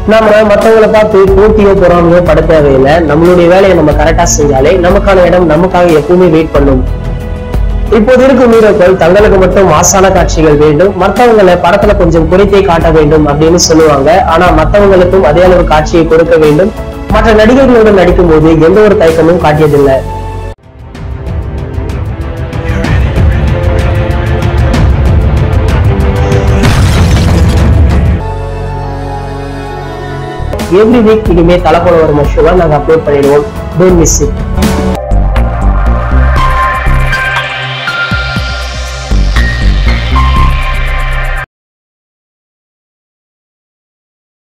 நாம மத்தவங்களை பார்த்து போட்டியோ பொறாமையோ பட தேவையில்லை. நம்மளுடைய வேலையை நம்ம கரெக்டா செஞ்சாலே நமக்கான இடம் நமக்காக எப்பவுமே வெயிட் பண்ணும். இப்போது இருக்கும் ஹீரோக்கள் தங்களுக்கு மட்டும் மாசான காட்சிகள் வேண்டும், மற்றவங்களை படத்துல கொஞ்சம் குறைத்தே காட்ட வேண்டும் அப்படின்னு சொல்லுவாங்க. ஆனா மற்றவங்களுக்கும் அதே அளவு காட்சியை கொடுக்க வேண்டும். மற்ற நடிகர்களுடன் நடிக்கும் போது எந்த ஒரு தயக்கமும் காட்டியதில்லை. எவ்ரி வீக் இனிமே தலை போல வரும் ஷோவை நாங்க அப்லோட் பண்ணிடுவோம். Don't miss it.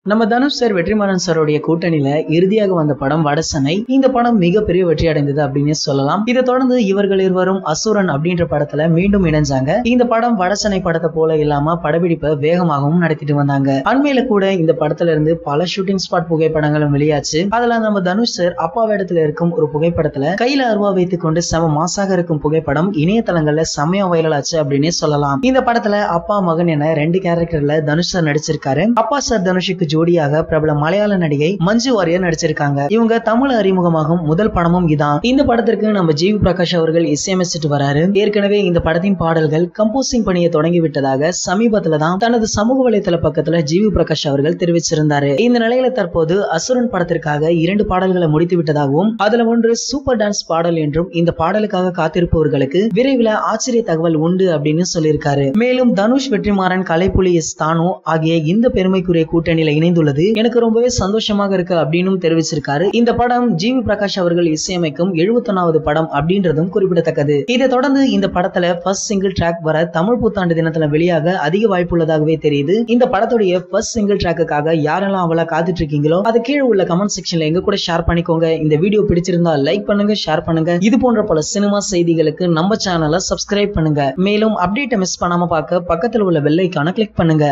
நம்ம தனுஷ் சார் வெற்றிமாறன் சாரோடைய கூட்டணியில இறுதியாக வந்த படம் வடசனை. இந்த படம் மிகப்பெரிய வெற்றி அடைந்தது அப்படின்னு சொல்லலாம். இதை தொடர்ந்து இவர்கள் இருவரும் அசுரன் அப்படின்ற படத்துல மீண்டும் இணைஞ்சாங்க. இந்த படம் வடசனை படத்தை போல இல்லாம படப்பிடிப்பை வேகமாகவும் நடத்திட்டு வந்தாங்க. அண்மையில கூட இந்த படத்துல இருந்து பல ஷூட்டிங் ஸ்பாட் புகைப்படங்களும் வெளியாச்சு. அதுல நம்ம தனுஷ் சார் அப்பா வேடத்துல இருக்கும் ஒரு புகைப்படத்துல கையில அருவா வைத்துக் கொண்டு செம மாசாக இருக்கும் புகைப்படம் இணையதளங்கள்ல செமையா வைரல் ஆச்சு அப்படின்னே சொல்லலாம். இந்த படத்துல அப்பா மகன் என 2 கேரக்டர்ல தனுஷ் சார் நடிச்சிருக்காரு. அப்பா சார் தனுஷுக்கு ஜோடியாக பிரபல மலையாள நடிகை மஞ்சு வாரியர் நடிச்சிருக்காங்க. இவங்க தமிழ் அறிமுகமாகும் முதல் படமும் இதான். இந்த படத்திற்கு நம்ம ஜிவி பிரகாஷ் அவர்கள் இசையமைச்சிட்டு வராரு. ஏற்கனவே இந்த படத்தின் பாடல்கள் கம்போசிங் பணியை தொடங்கி விட்டதாக சமீபத்துல தான் தனது சமூக வலைதள பக்கத்துல ஜிவி பிரகாஷ் அவர்கள் தெரிவிச்சிருந்தாரு. இந்த நிலையில தற்போது அசுரன் படத்திற்காக 2 பாடல்களை முடித்து விட்டதாகவும் அதுல ஒன்று சூப்பர் டான்ஸ் பாடல் என்றும் இந்த பாடலுக்காக காத்திருப்பவர்களுக்கு விரைவில் ஆச்சரிய தகவல் உண்டு அப்படின்னு சொல்லியிருக்காரு. மேலும் தனுஷ் வெற்றிமாறன் கலைப்புலி எஸ் தானு ஆகிய இந்த பெருமைக்குரிய கூட்டணியில இணைந்துள்ளது எனக்கு ரொம்பவே சந்தோஷமாக இருக்கு அப்படின்னு தெரிவிச்சிருக்காரு. இந்த படம் ஜிவி பிரகாஷ் அவர்கள் இசையமைக்கும் 71வது படம் அப்படின்றதும் குறிப்பிடத்தக்கது. இதை தொடர்ந்து இந்த படத்துல ஃபர்ஸ்ட் சிங்கிள் ட்ராக் வர தமிழ் புத்தாண்டு தினத்துல வெளியாக அதிக வாய்ப்புள்ளதாகவே தெரியுது. இந்த படத்துடைய ஃபர்ஸ்ட் சிங்கிள் ட்ராக்குக்காக யாரெல்லாம் அவளா காத்துட்டு இருக்கீங்களோ அது கீழே உள்ள கமெண்ட் செக்ஷன்ல எங்க கூட ஷேர் பண்ணிக்கோங்க. இந்த வீடியோ பிடிச்சிருந்தா லைக் பண்ணுங்க, ஷேர் பண்ணுங்க. இது போன்ற பல சினிமா செய்திகளுக்கு நம்ம சேனலை சப்ஸ்கிரைப் பண்ணுங்க. மேலும் அப்டேட்டை மிஸ் பண்ணாம பார்க்க பக்கத்தில் உள்ள பெல் ஐகானை கிளிக் பண்ணுங்க.